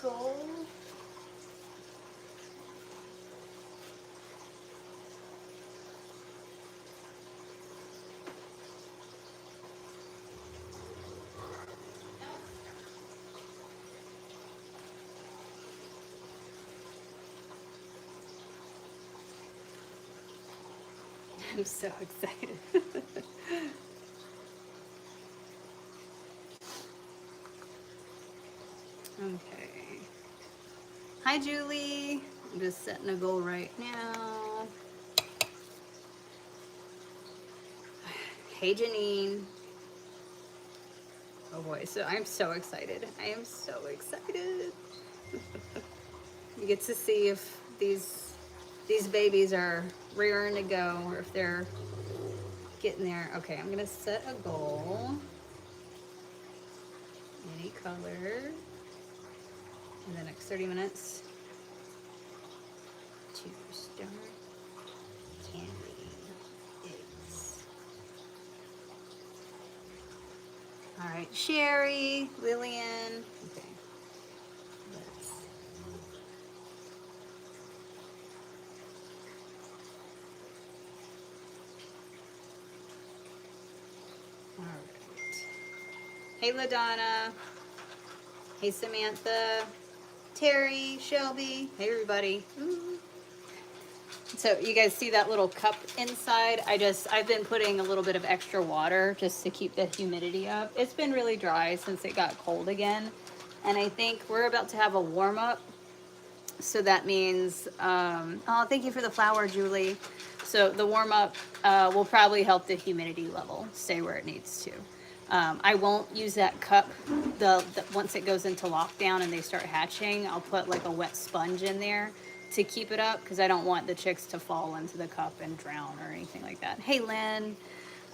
goal. I'm so excited. Okay. Hi, Julie. I'm just setting a goal right now. Hey, Janine. Oh boy, so I'm so excited. I am so excited. You get to see if these babies are rearing to go or if they're getting there. Okay, I'm gonna set a goal. Any color in the next 30 minutes to start candy eggs. All right, Sherry, Lillian. Okay, let's. All right. Hey, LaDonna. Hey, Samantha. Terry, Shelby. Hey, everybody. Ooh. So you guys see that little cup inside? I've been putting a little bit of extra water just to keep the humidity up. It's been really dry since it got cold again. And I think we're about to have a warm up. So that means, oh, thank you for the flower, Julie. So the warm up will probably help the humidity level stay where it needs to. I won't use that cup once it goes into lockdown and they start hatching. I'll put like a wet sponge in there to keep it up because I don't want the chicks to fall into the cup and drown or anything like that. Hey, Lynn.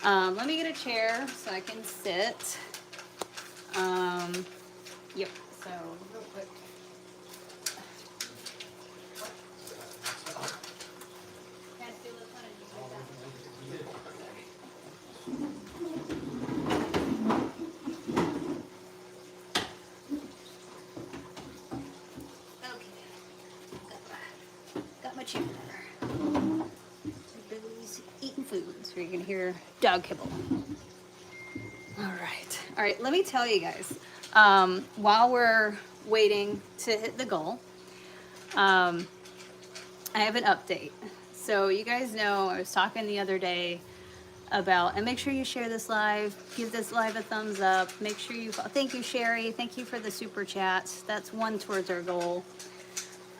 Let me get a chair so I can sit. Yep, so real quick. Can I steal this one and you take that? Got my chair. Billy's eating food, so you can hear dog kibble. All right. Let me tell you guys. While we're waiting to hit the goal, I have an update. So you guys know I was talking the other day about, and make sure you share this live, give this live a thumbs up. Make sure you. Thank you, Sherry. Thank you for the super chats. That's one towards our goal.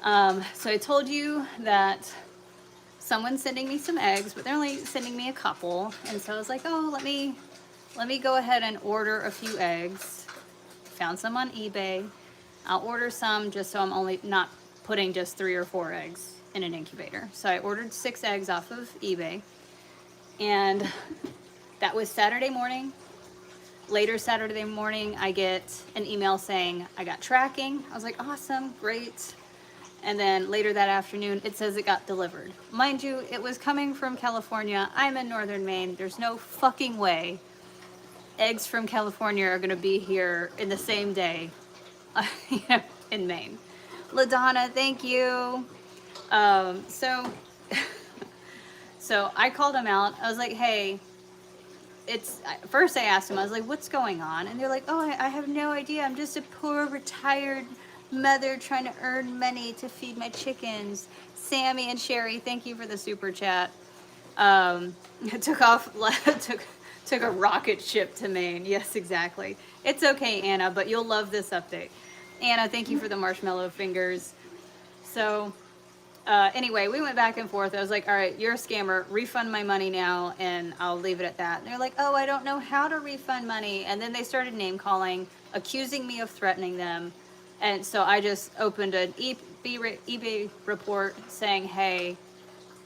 So I told you that someone's sending me some eggs, but they're only sending me a couple. And so I was like, oh, let me go ahead and order a few eggs. Found some on eBay. I'll order some just so I'm only not putting just 3 or 4 eggs in an incubator. So I ordered 6 eggs off of eBay. And that was Saturday morning. Later Saturday morning, I get an email saying I got tracking. I was like, awesome, great. And then later that afternoon, it says it got delivered. Mind you, it was coming from California. I'm in northern Maine. There's no fucking way eggs from California are going to be here in the same day in Maine. LaDonna, thank you. So I called them out. I was like, hey, first I asked them, I was like, what's going on? And they're like, oh, I have no idea. I'm just a poor retired mother trying to earn money to feed my chickens. Sammy and Sherry, thank you for the super chat. It took off, took a rocket ship to Maine. Yes, exactly. It's okay, Anna, but you'll love this update. Anna, thank you for the marshmallow fingers. So anyway, we went back and forth. I was like, all right, you're a scammer. Refund my money now, and I'll leave it at that. And they're like, oh, I don't know how to refund money. And then they started name calling, accusing me of threatening them. And so I just opened an eBay report saying, hey,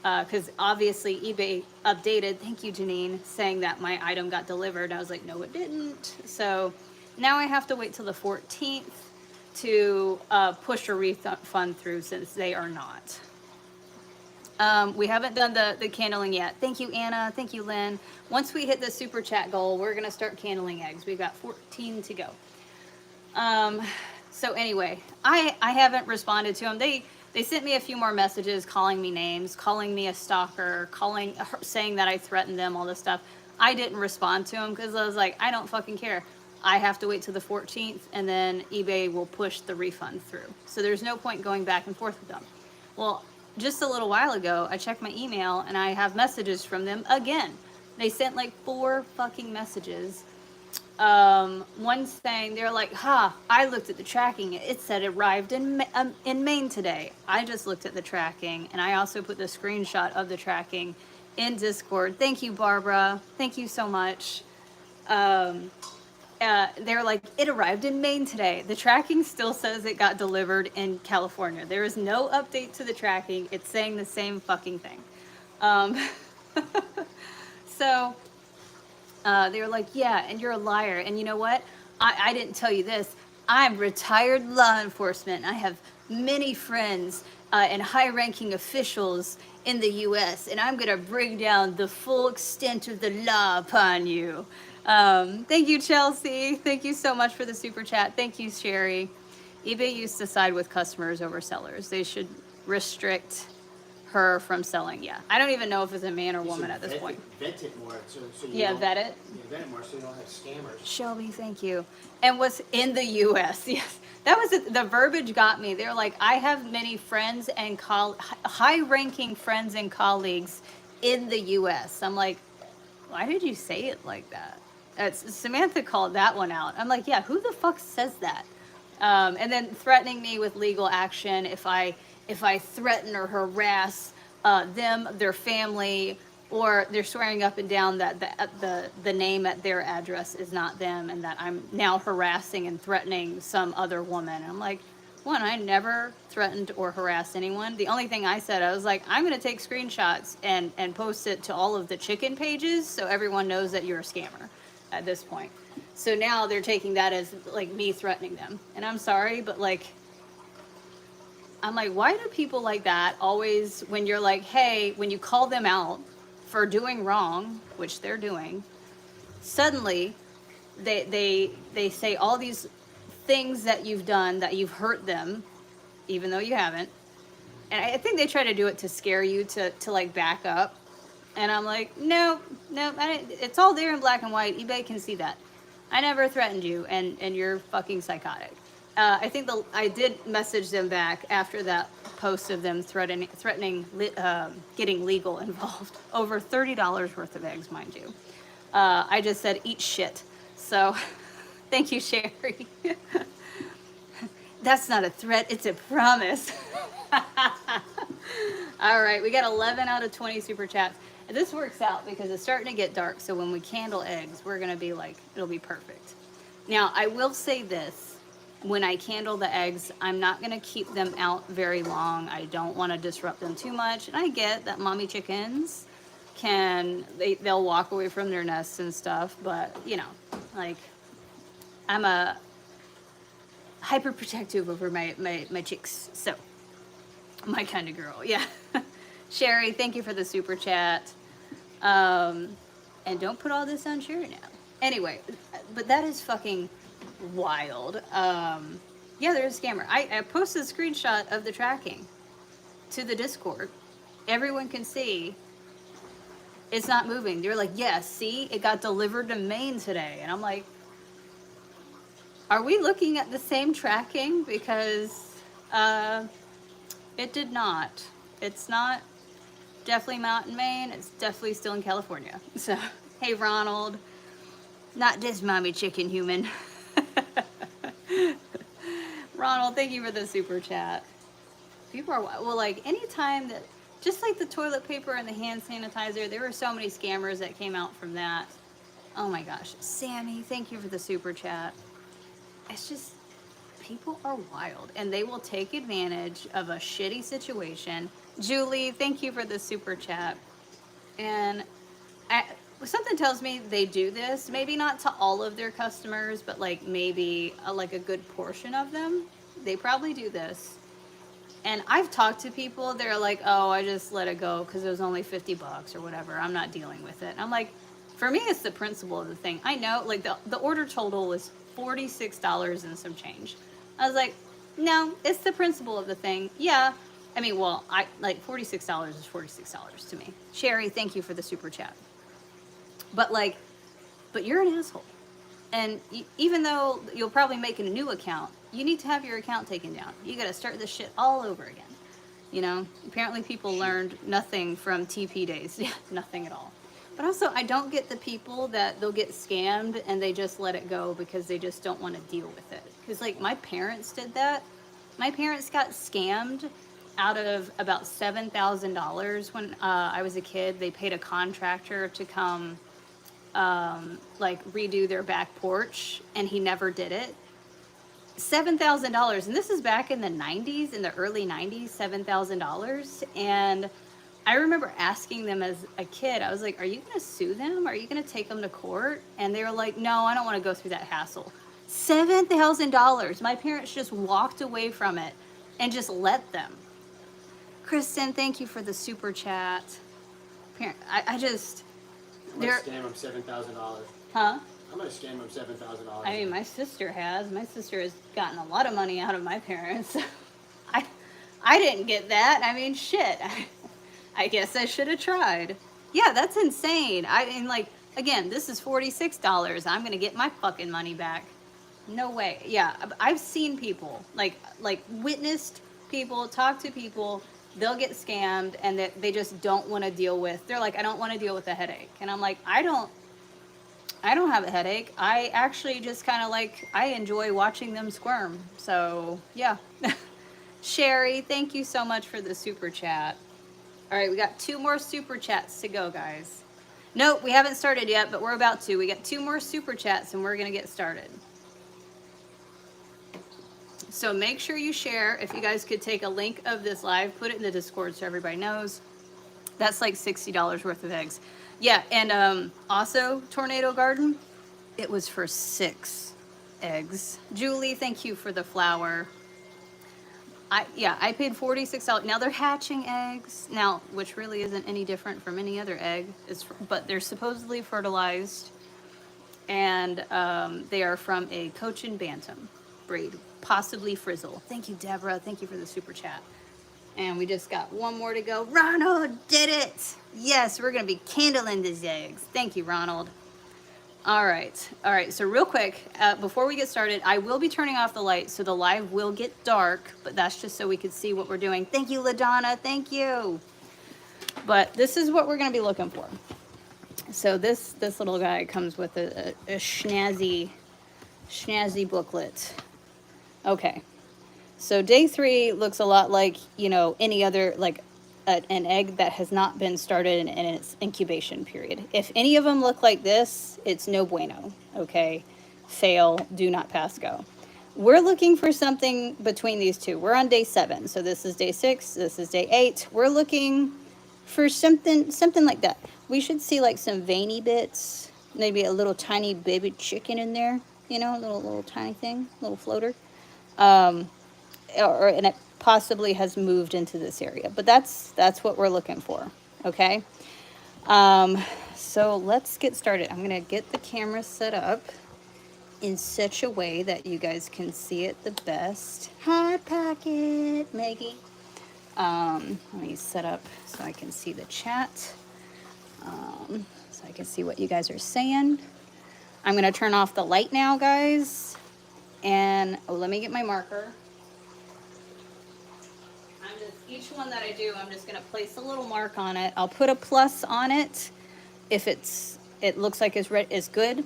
because obviously eBay updated, thank you, Janine, saying that my item got delivered. I was like, no, it didn't. So now I have to wait till the 14th to push a refund through since they are not. We haven't done the candling yet. Thank you, Anna. Thank you, Lynn. Once we hit the super chat goal, we're going to start candling eggs. We've got 14 to go. So anyway, I haven't responded to them. They sent me a few more messages calling me names, calling me a stalker, saying that I threatened them, all this stuff. I didn't respond to them because I was like, I don't fucking care. I have to wait till the 14th, and then eBay will push the refund through. So there's no point going back and forth with them. Well, just a little while ago, I checked my email, and I have messages from them again. They sent like 4 fucking messages. One saying, they're like, I looked at the tracking. It said it arrived in Maine today. I just looked at the tracking, and I also put the screenshot of the tracking in Discord. Thank you, Barbara. Thank you so much. They're like, it arrived in Maine today. The tracking still says it got delivered in California. There is no update to the tracking. It's saying the same fucking thing. So they were like, yeah, and you're a liar. And you know what? I didn't tell you this. I'm retired law enforcement. I have many friends and high-ranking officials in the U.S., and I'm going to bring down the full extent of the law upon you. Thank you, Chelsea. Thank you so much for the super chat. Thank you, Sherry. eBay used to side with customers over sellers. They should restrict her from selling. Yeah, I don't even know if it's a man or woman at this point. Vet it more. So yeah, vet it. Yeah, vet it more so you don't have scammers. Shelby, thank you. And what's in the U.S. Yes, that was it. The verbiage got me. They're like, I have many friends and high-ranking friends and colleagues in the U.S. I'm like, why did you say it like that? Samantha called that one out. I'm like, yeah, who the fuck says that? And then threatening me with legal action if I threaten or harass them, their family, or they're swearing up and down that the name at their address is not them, and that I'm now harassing and threatening some other woman. I'm like, one, I never threatened or harassed anyone. The only thing I said, I was like, I'm going to take screenshots and post it to all of the chicken pages so everyone knows that you're a scammer at this point. So now they're taking that as like me threatening them. And I'm sorry, but like, I'm like, why do people like that always, when you're like, hey, when you call them out for doing wrong, which they're doing, suddenly they say all these things that you've done, that you've hurt them, even though you haven't. And I think they try to do it to scare you to like back up. And I'm like, no, it's all there in black and white. eBay can see that. I never threatened you, and you're fucking psychotic. I think I did message them back after that post of them threatening getting legal involved. Over $30 worth of eggs, mind you. I just said, eat shit. So thank you, Sherry. That's not a threat, it's a promise. All right, we got 11 out of 20 super chats. And this works out because it's starting to get dark, so when we candle eggs, we're gonna be like, it'll be perfect. Now, I will say this, when I candle the eggs, I'm not gonna keep them out very long. I don't wanna disrupt them too much. And I get that mommy chickens they'll walk away from their nests and stuff, but you know, like, I'm a hyper protective over my chicks, so my kind of girl. Yeah. Sherry, thank you for the super chat. And don't put all this on Sherry now. Anyway, but that is fucking wild. Yeah, there's a scammer. I posted a screenshot of the tracking to the Discord. Everyone can see it's not moving. They're like, yeah, see, it got delivered to Maine today. And I'm like, are we looking at the same tracking? Because it did not. It's not definitely not in Maine. It's definitely still in California. So, hey, Ronald. Not this mommy chicken human. Ronald, thank you for the super chat. People are, well, like, anytime that, just like the toilet paper and the hand sanitizer, there were so many scammers that came out from that. Oh my gosh. Sammy, thank you for the super chat. It's just, people are wild, and they will take advantage of a shitty situation. Julie, thank you for the super chat. And something tells me they do this, maybe not to all of their customers, but like maybe like a good portion of them. They probably do this. And I've talked to people, they're like, oh, I just let it go because it was only $50 or whatever. I'm not dealing with it. I'm like, for me, it's the principle of the thing. I know, like, the order total was $46 and some change. I was like, no, it's the principle of the thing. Yeah. I mean, well, I like $46 is $46 to me. Sherry, thank you for the super chat. But like, but you're an asshole. And even though you'll probably make a new account, you need to have your account taken down. You got to start this shit all over again. You know, apparently people learned nothing from TP days. Yeah, nothing at all. But also, I don't get the people that they'll get scammed and they just let it go because they just don't want to deal with it. Because, like, my parents did that. My parents got scammed out of about $7,000 when I was a kid. They paid a contractor to come, like, redo their back porch, and he never did it. $7,000, and this is back in the 90s, in the early 90s, $7,000. And I remember asking them as a kid, I was like, are you going to sue them? Are you going to take them to court? And they were like, no, I don't want to go through that hassle. $7,000. My parents just walked away from it and just let them. Kristen, thank you for the super chat. I just... I'm going to scam them $7,000. Huh? I'm going to scam them $7,000. I mean, my sister has. My sister has gotten a lot of money out of my parents. I didn't get that. I mean, shit. I guess I should have tried. Yeah, that's insane. I mean, like, again, this is $46. I'm going to get my fucking money back. No way. Yeah, I've seen people, like witnessed people, talk to people, they'll get scammed and they just don't want to deal with. They're like, I don't want to deal with the headache. And I'm like, I don't have a headache. I actually just kind of like, I enjoy watching them squirm. So, yeah. Sherry, thank you so much for the super chat. All right, we got 2 more super chats to go, guys. Nope, we haven't started yet, but we're about to. We got 2 more super chats and we're going to get started. So make sure you share. If you guys could take a link of this live, put it in the Discord so everybody knows. That's like $60 worth of eggs. Yeah, and also Tornado Garden, it was for 6 eggs. Julie, thank you for the flower. I paid $46. Now they're hatching eggs now, which really isn't any different from any other egg. But they're supposedly fertilized, and they are from a Cochin Bantam breed, possibly Frizzle. Thank you, Deborah. Thank you for the super chat. And we just got 1 more to go. Ronald did it. Yes, we're going to be candling these eggs. Thank you, Ronald. All right. All right. So real quick, before we get started, I will be turning off the light, so the live will get dark, but that's just so we can see what we're doing. Thank you, LaDonna. Thank you. But this is what we're going to be looking for. So this little guy comes with a snazzy booklet. Okay. So day 3 looks a lot like, you know, any other, like an egg that has not been started in its incubation period. If any of them look like this, it's no bueno, okay? Fail, do not pass go. We're looking for something between these 2. We're on day 7, so this is day 6, this is day 8. We're looking for something like that. We should see like some veiny bits, maybe a little tiny baby chicken in there, you know, a little tiny thing, little floater. And it possibly has moved into this area, but that's what we're looking for. Okay. So let's get started. I'm going to get the camera set up in such a way that you guys can see it the best. Hot Pocket, Maggie. Let me set up so I can see the chat. So I can see what you guys are saying. I'm going to turn off the light now, guys. And let me get my marker. Each one that I do, I'm just going to place a little mark on it. I'll put a plus on it if it looks like it's good.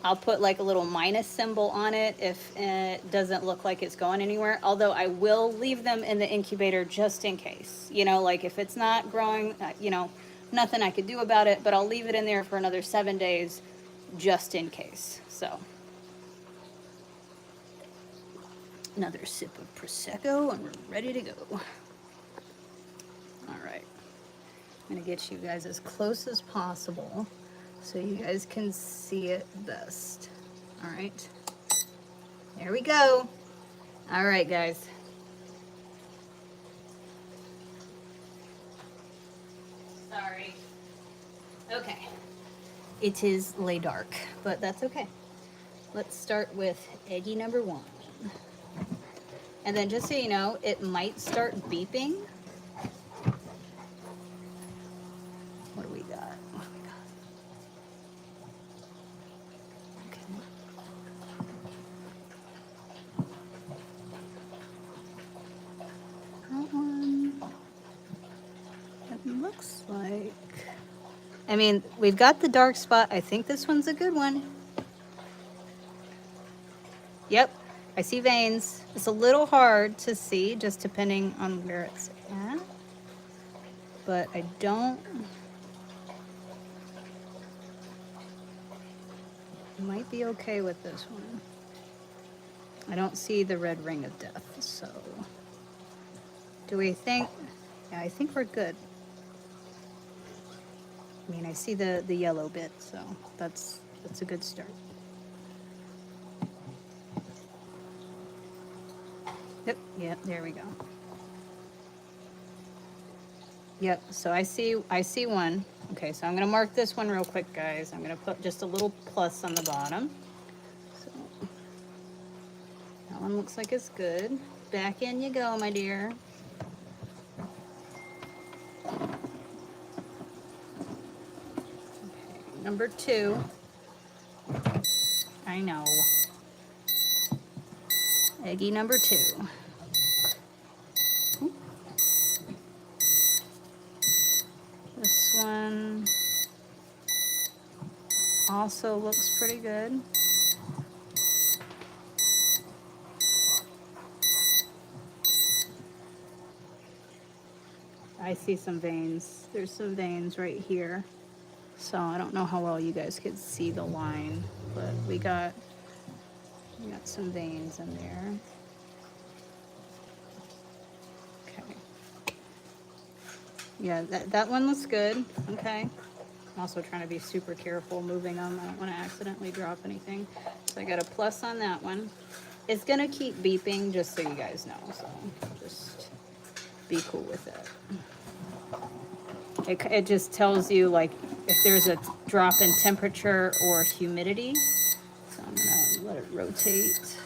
I'll put like a little minus symbol on it if it doesn't look like it's going anywhere. Although I will leave them in the incubator just in case. You know, like if it's not growing, you know, nothing I could do about it, but I'll leave it in there for another 7 days just in case. So another sip of Prosecco and we're ready to go. All right, I'm gonna get you guys as close as possible so you guys can see it best. All right, there we go. All right, guys. Sorry. Okay, it is lay dark, but that's okay. Let's start with eggy number 1. And then just so you know, it might start beeping. What do we got? What do we got? Okay. That one, it looks like, I mean, we've got the dark spot. I think this one's a good one. Yep, I see veins. It's a little hard to see just depending on where it's at. But I don't, might be okay with this one. I don't see the red ring of death, so. Do we think, yeah, I think we're good. I mean, I see the yellow bit, so that's a good start. Yep, there we go. Yep, so I see one. Okay, so I'm gonna mark this one real quick, guys. I'm gonna put just a little plus on the bottom. So that one looks like it's good. Back in you go, my dear. Okay, number 2. I know. Eggie number 2. This one also looks pretty good. I see some veins. There's some veins right here. So I don't know how well you guys could see the line, but we got some veins in there. Okay. Yeah, that one looks good. Okay. I'm also trying to be super careful moving them. I don't want to accidentally drop anything. So I got a plus on that one. It's going to keep beeping just so you guys know. So just be cool with it. It just tells you like if there's a drop in temperature or humidity. So I'm gonna let it rotate.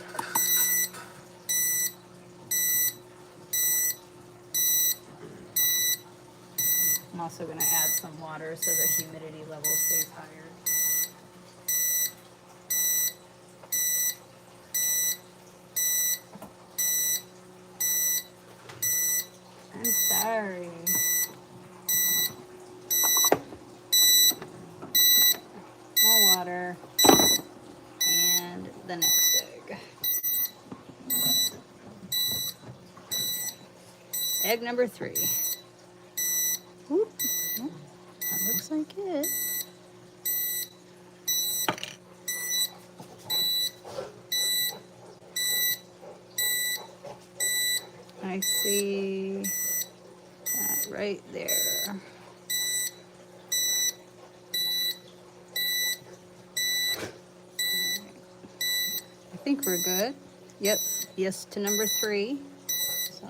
I'm also gonna add some water so the humidity level stays higher. I'm sorry. More water. And the next egg. Egg number 3. Oop. That looks like it. I see that right there. I think we're good. Yep, yes to number 3. So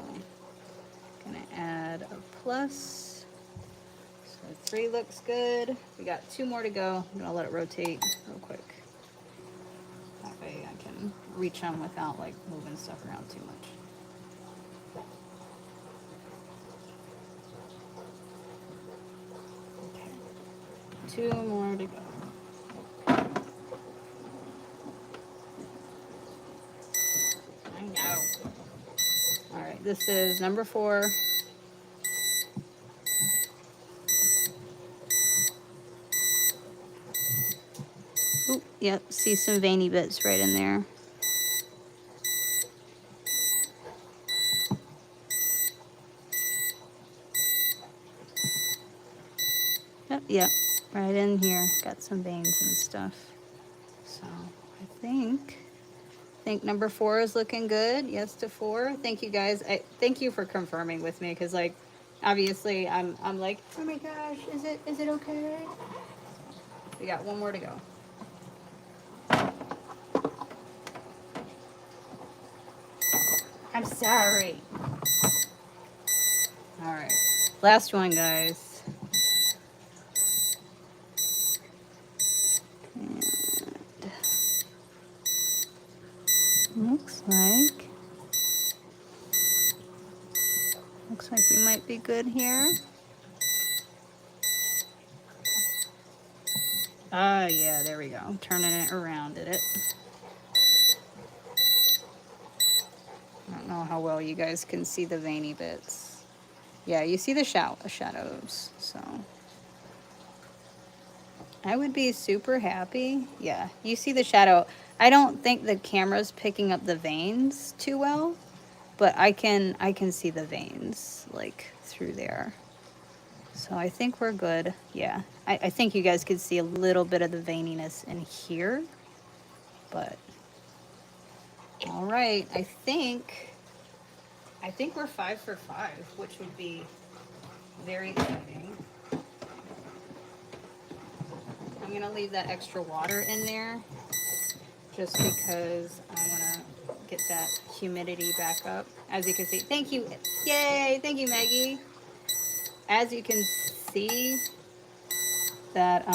gonna add a plus. So 3 looks good. We got 2 more to go. I'm gonna let it rotate real quick. That way I can reach them without like moving stuff around too much. Okay, 2 more to go. I know. All right, this is number 4. Oop, yep, see some veiny bits right in there. Yep, right in here. Got some veins and stuff. So I think number 4 is looking good. Yes to 4. Thank you guys. Thank you for confirming with me because like obviously I'm like, oh my gosh, is it okay? We got 1 more to go. I'm sorry. All right, last one, guys. And looks like Looks like we might be good here. Ah, yeah, there we go. Turning it around, did it? I don't know how well you guys can see the veiny bits. Yeah, you see the shadows, so. I would be super happy. Yeah, you see the shadow. I don't think the camera's picking up the veins too well, but I can see the veins like through there. So I think we're good. Yeah, I think you guys could see a little bit of the veininess in here, but all right. I think we're 5 for 5, which would be very exciting. I'm gonna leave that extra water in there just because I want to get that humidity back up. As you can see, thank you. Yay, thank you, Maggie. As you can see that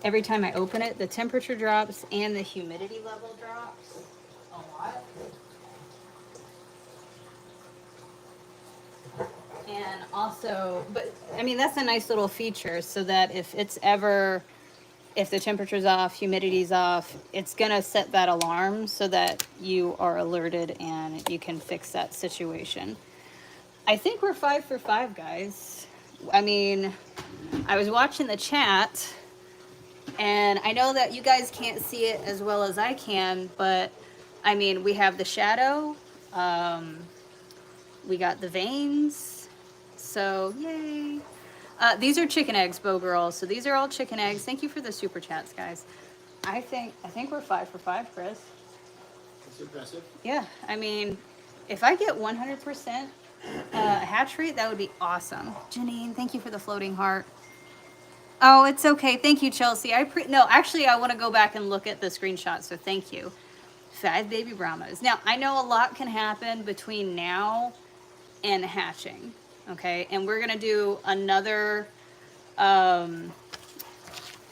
every time I open it, the temperature drops and the humidity level drops a lot. And also, but I mean, that's a nice little feature so that if the temperature's off, humidity's off, it's gonna set that alarm so that you are alerted and you can fix that situation. I think we're 5 for 5, guys. I mean, I was watching the chat and I know that you guys can't see it as well as I can, but I mean, we have the shadow, we got the veins, so yay. These are chicken eggs, Bo Girl. So these are all chicken eggs. Thank you for the super chats, guys. I think we're 5 for 5, Chris. That's impressive. Yeah, I mean, if I get 100% hatch rate, that would be awesome. Janine, thank you for the floating heart. Oh, it's okay. Thank you, Chelsea. No, actually, I want to go back and look at the screenshot. So thank you. 5 baby Brahmas. Now, I know a lot can happen between now and hatching. Okay, and we're gonna do another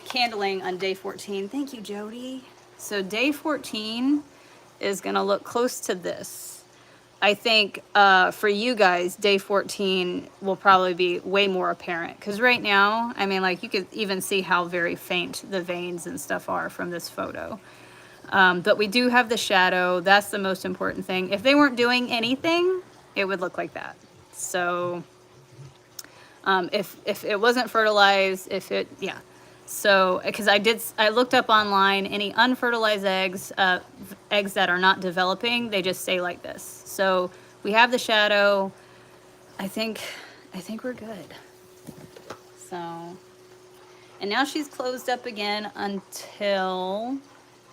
candling on day 14. Thank you, Jody. So day 14 is gonna look close to this. I think for you guys, day 14 will probably be way more apparent because right now, I mean, like you could even see how very faint the veins and stuff are from this photo. But we do have the shadow. That's the most important thing. If they weren't doing anything, it would look like that. So if it wasn't fertilized, yeah. So because I looked up online, any unfertilized eggs, eggs that are not developing, they just stay like this. So we have the shadow. I think we're good. So, and now she's closed up again until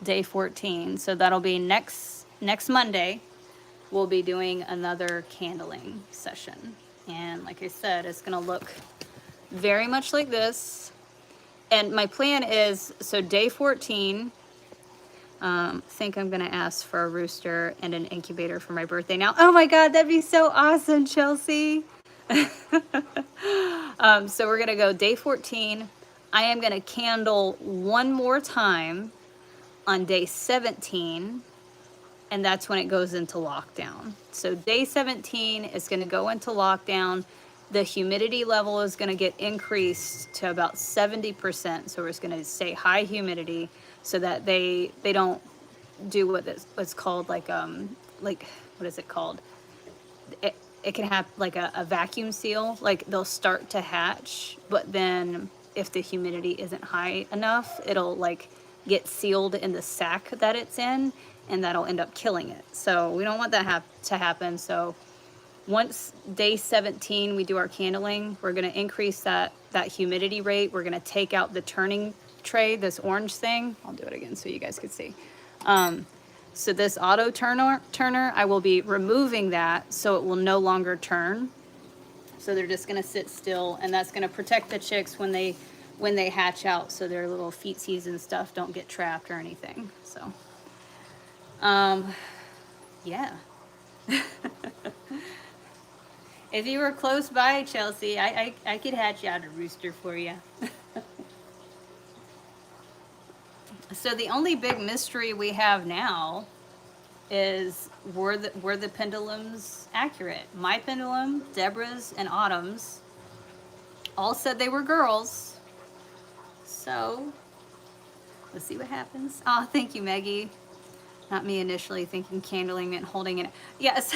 day 14. So that'll be next Monday. We'll be doing another candling session. And like I said, it's gonna look very much like this. And my plan is, so day 14, I think I'm gonna ask for a rooster and an incubator for my birthday now. Oh my God, that'd be so awesome, Chelsea. So we're gonna go day 14. I am gonna candle one more time on day 17. And that's when it goes into lockdown. So day 17 is going to go into lockdown. The humidity level is going to get increased to about 70%. So we're just going to stay high humidity so that they don't do what's called like what is it called? It can have like a vacuum seal. Like they'll start to hatch, but then if the humidity isn't high enough, it'll like get sealed in the sac that it's in. And that'll end up killing it. So we don't want that to happen. So once day 17 we do our candling, we're going to increase that humidity rate. We're going to take out the turning tray, this orange thing. I'll do it again so you guys can see. So this auto turner, I will be removing that so it will no longer turn. So they're just going to sit still, and that's going to protect the chicks when they hatch out, so their little feetsies and stuff don't get trapped or anything. So. Yeah. If you were close by, Chelsea, I could hatch out a rooster for you. So the only big mystery we have now is were the pendulums accurate? My pendulum, Deborah's, and Autumn's all said they were girls. So let's see what happens. Oh, thank you, Maggie. Not me initially thinking candling and holding it. Yes,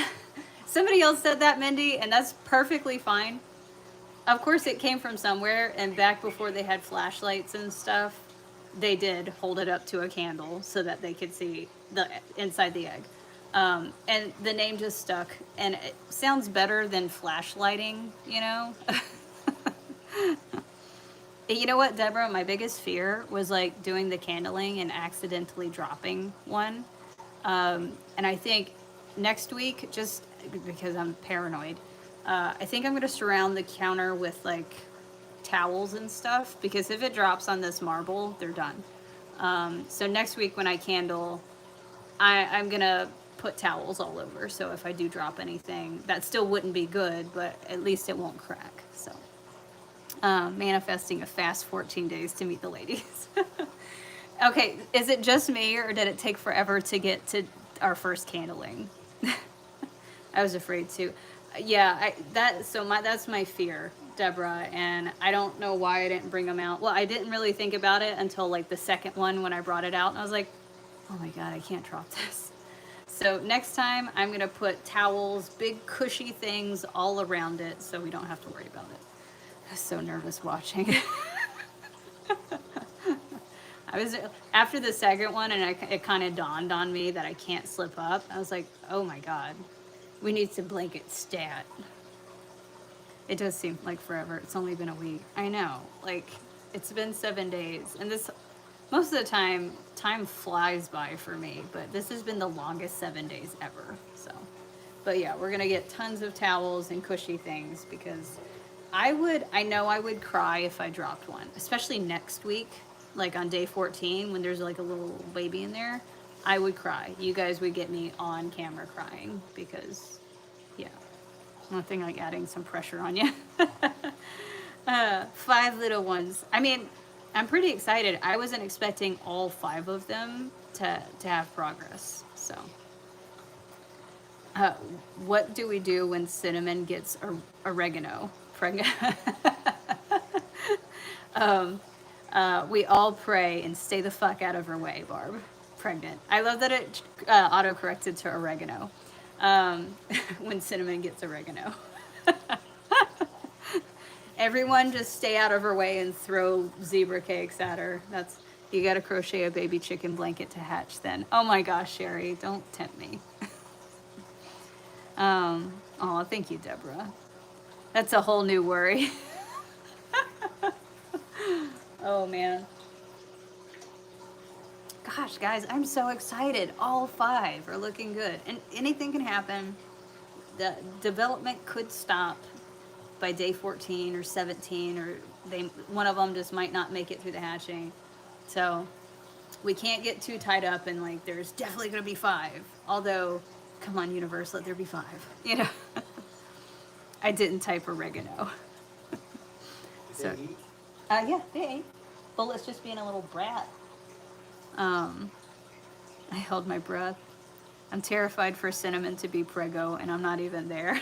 somebody else said that, Mindy, and that's perfectly fine. Of course, it came from somewhere, and back before they had flashlights and stuff, they did hold it up to a candle so that they could see the inside the egg. And the name just stuck, and it sounds better than flashlighting, you know? You know what, Deborah? My biggest fear was like doing the candling and accidentally dropping one. And I think next week, just because I'm paranoid, I think I'm going to surround the counter with like towels and stuff, because if it drops on this marble, they're done. So next week when I candle, I'm going to put towels all over. So if I do drop anything, that still wouldn't be good, but at least it won't crack. So manifesting a fast 14 days to meet the ladies. Okay, is it just me, or did it take forever to get to our first candling? I was afraid to. Yeah, that's my fear, Deborah, and I don't know why I didn't bring them out. Well, I didn't really think about it until like the second one when I brought it out, and I was like, oh my god, I can't drop this. So next time I'm gonna put towels, big cushy things all around it, so we don't have to worry about it. I was so nervous watching. I was after the second one, and it kind of dawned on me that I can't slip up. I was like, oh my god, we need some blanket stat. It does seem like forever. It's only been a week. I know, like it's been 7 days, and this most of the time flies by for me, but this has been the longest 7 days ever. So, but yeah, we're gonna get tons of towels and cushy things, because I know I would cry if I dropped one, especially next week, like on day 14 when there's like a little baby in there. I would cry. You guys would get me on camera crying, because yeah, nothing like adding some pressure on you. 5 little ones. I mean, I'm pretty excited. I wasn't expecting all 5 of them to have progress. So what do we do when Cinnamon gets oregano pregnant? We all pray and stay the fuck out of her way, Barb. Pregnant. I love that it auto-corrected to oregano. When Cinnamon gets oregano. Everyone just stay out of her way and throw zebra cakes at her. You gotta crochet a baby chicken blanket to hatch then. Oh my gosh, Sherry, don't tempt me. Oh, thank you, Deborah. That's a whole new worry. Oh man. Gosh, guys, I'm so excited. All 5 are looking good. And anything can happen. The development could stop by day 14 or 17, or one of them just might not make it through the hatching. So we can't get too tied up and like there's definitely going to be 5. Although, come on, universe, let there be 5. You know. I didn't type oregano. So, yeah, they ate. Bullet's just being a little brat. I held my breath. I'm terrified for Cinnamon to be preggo, and I'm not even there.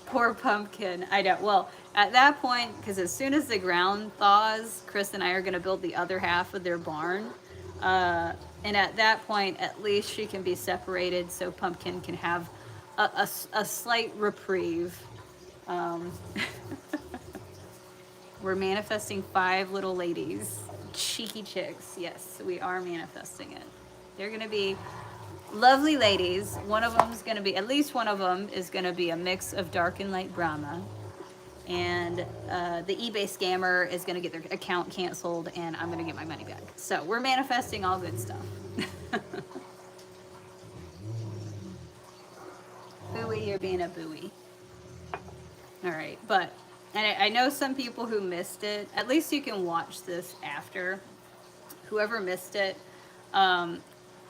Poor Pumpkin. I don't. Well, at that point, because as soon as the ground thaws, Chris and I are going to build the other half of their barn. And at that point, at least she can be separated so Pumpkin can have a slight reprieve. We're manifesting 5 little ladies. Cheeky chicks. Yes, we are manifesting it. They're going to be lovely ladies. One of them's going to be, at least one of them is going to be a mix of dark and light Brahma. And the eBay scammer is going to get their account canceled, and I'm going to get my money back. So we're manifesting all good stuff. Buoy, you're being a buoy. All right, but and I know some people who missed it. At least you can watch this after. Whoever missed it,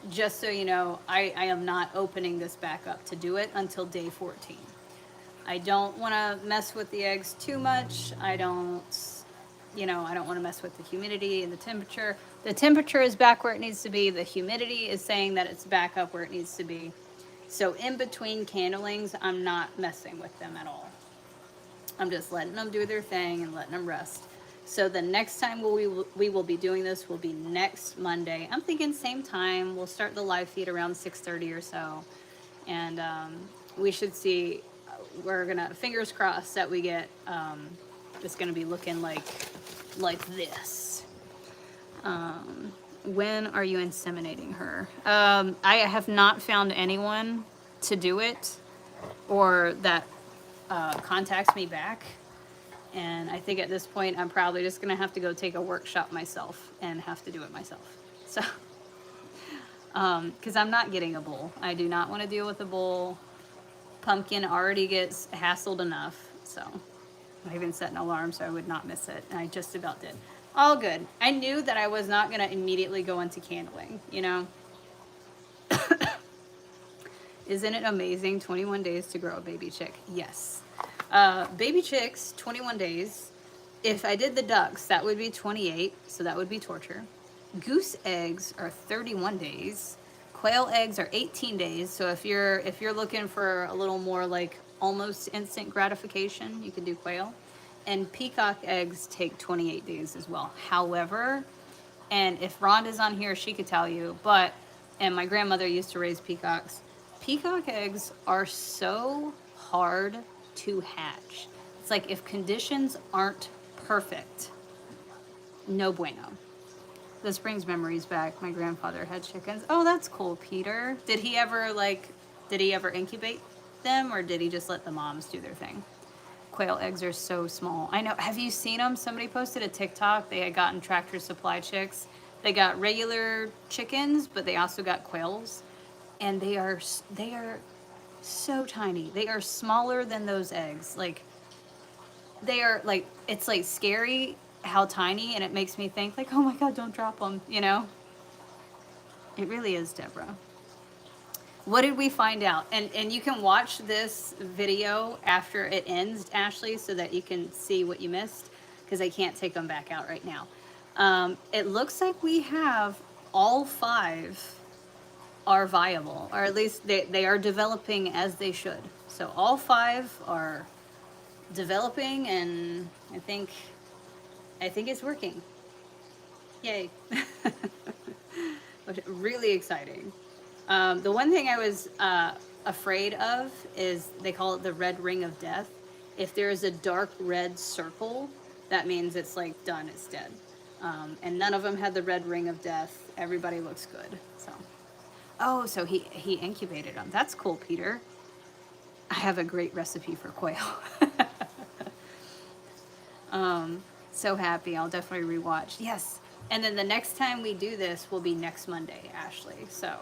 just so you know, I am not opening this back up to do it until day 14. I don't want to mess with the eggs too much. I don't you know, I don't want to mess with the humidity and the temperature. The temperature is back where it needs to be. The humidity is saying that it's back up where it needs to be. So in between candlings, I'm not messing with them at all. I'm just letting them do their thing and letting them rest. So the next time we will be doing this will be next Monday. I'm thinking same time. We'll start the live feed around 6:30 or so. And we should see, we're going to, fingers crossed that we get, it's going to be looking like this. When are you inseminating her? I have not found anyone to do it or that contacts me back. And I think at this point, I'm probably just going to have to go take a workshop myself and have to do it myself. So, because I'm not getting a bull. I do not want to deal with a bull. Pumpkin already gets hassled enough. So I even set an alarm so I would not miss it. And I just about did. All good. I knew that I was not going to immediately go into candling, you know. Isn't it amazing? 21 days to grow a baby chick. Yes. Baby chicks, 21 days. If I did the ducks, that would be 28. So that would be torture. Goose eggs are 31 days. Quail eggs are 18 days. So if you're looking for a little more like almost instant gratification, you can do quail. And peacock eggs take 28 days as well. However, and if Rhonda's on here, she could tell you, and my grandmother used to raise peacocks. Peacock eggs are so hard to hatch. It's like if conditions aren't perfect, no bueno. This brings memories back. My grandfather had chickens. Oh, that's cool, Peter. Did he ever incubate them, or did he just let the moms do their thing? Quail eggs are so small. I know. Have you seen them? Somebody posted a TikTok. They had gotten Tractor Supply chicks. They got regular chickens, but they also got quails. And they are so tiny. They are smaller than those eggs. Like, they are like, it's like scary how tiny, and it makes me think like, oh my God, don't drop them, you know? It really is, Deborah. What did we find out? And you can watch this video after it ends, Ashley, so that you can see what you missed, because I can't take them back out right now. It looks like we have all 5 are viable, or at least they are developing as they should. So all 5 are developing, and I think it's working. Yay. Really exciting. The one thing I was afraid of is they call it the red ring of death. If there is a dark red circle, that means it's like done, it's dead. And none of them had the red ring of death. Everybody looks good. So he incubated them. That's cool, Peter. I have a great recipe for quail. So happy. I'll definitely rewatch. Yes. And then the next time we do this will be next Monday, Ashley. So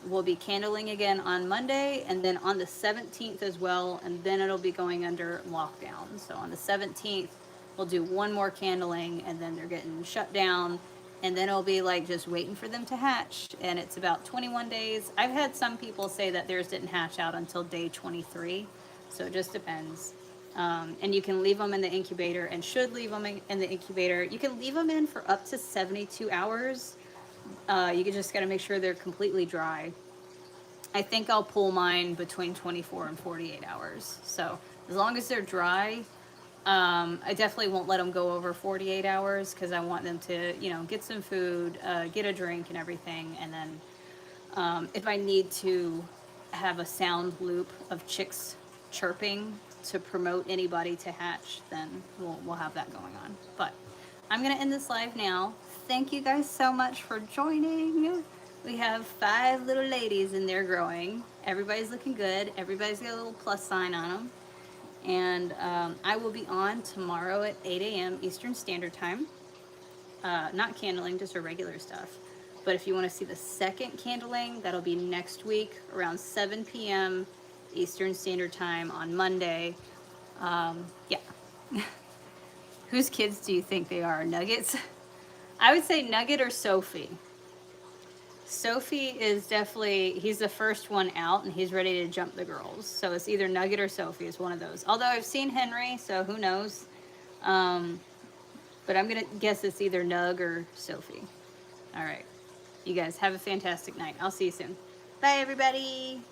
we'll be candling again on Monday, and then on the 17th as well, and then it'll be going under lockdown. So on the 17th, we'll do one more candling, and then they're getting shut down, and then it'll be like just waiting for them to hatch, and it's about 21 days. I've had some people say that theirs didn't hatch out until day 23, so it just depends. And you can leave them in the incubator, and should leave them in the incubator. You can leave them in for up to 72 hours. You just got to make sure they're completely dry. I think I'll pull mine between 24 and 48 hours. So as long as they're dry, I definitely won't let them go over 48 hours, because I want them to, get some food, get a drink and everything. And then if I need to have a sound loop of chicks chirping to promote anybody to hatch, then we'll have that going on. But I'm going to end this live now. Thank you guys so much for joining. We have 5 little ladies, and they're growing. Everybody's looking good. Everybody's got a little plus sign on them. And I will be on tomorrow at 8 a.m. Eastern Standard Time. Not candling, just our regular stuff. But if you want to see the second candling, that'll be next week around 7 p.m. Eastern Standard Time on Monday. Yeah. Whose kids do you think they are? Nuggets? I would say Nugget or Sophie. Sophie is definitely, he's the first one out, and he's ready to jump the girls. So it's either Nugget or Sophie. It's one of those. Although I've seen Henry, so who knows. But I'm going to guess it's either Nug or Sophie. All right. You guys have a fantastic night. I'll see you soon. Bye, everybody.